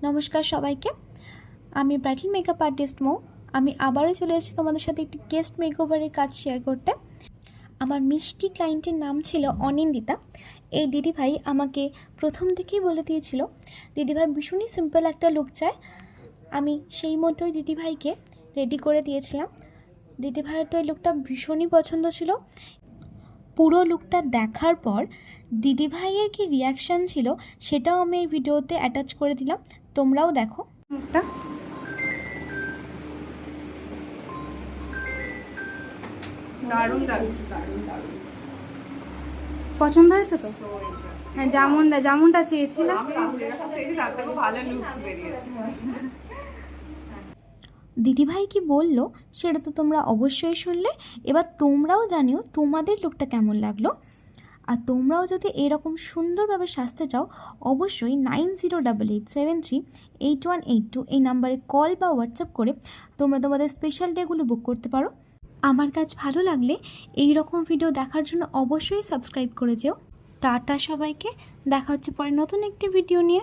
নমস্কার সবাইকে। আমি ব্রাইডাল মেকআপ আর্টিস্ট মৌ। আমি আবারও চলে এসেছি তোমাদের সাথে একটি গেস্ট মেকওভারের কাজ শেয়ার করতে। আমার মিষ্টি ক্লায়েন্টের নাম ছিল অনিন্দিতা। এই দিদিভাই আমাকে প্রথম থেকেই বলে দিয়েছিল দিদিভাই ভীষণই সিম্পল একটা লুক চায়। আমি সেই মতোই দিদিভাইকে রেডি করে দিয়েছিলাম। দিদিভাইয়ের তো এই লুকটা ভীষণই পছন্দ ছিল। পুরো লুকটা দেখার পর দিদিভাইয়ের কি রিয়াকশান ছিল সেটাও আমি এই ভিডিওতে অ্যাটাচ করে দিলাম, তোমরাও দেখো মুখটা। দারুণ লাগছে, দারুণ দারুণ। পছন্দ হয়েছে তো? হ্যাঁ, যেমনটা চেয়েছিলাম। আমি যেরকম চেয়েছি তার থেকেও ভালো লুকস বেরিয়েছে। দিদিভাই কি বললো সেটা তো তোমরা অবশ্যই শুনলে। এবার তোমরাও জানিও তোমাদের লুকটা কেমন লাগলো। আর তোমরাও যদি এরকম সুন্দরভাবে সাজতে চাও অবশ্যই 9088738182 এই নাম্বারে কল বা হোয়াটসঅ্যাপ করে তোমরা তোমাদের স্পেশাল ডেগুলো বুক করতে পারো। আমার কাজ ভালো লাগলে এই রকম ভিডিও দেখার জন্য অবশ্যই সাবস্ক্রাইব করে যেও। টাটা সবাইকে, দেখা হচ্ছে পরে নতুন একটি ভিডিও নিয়ে।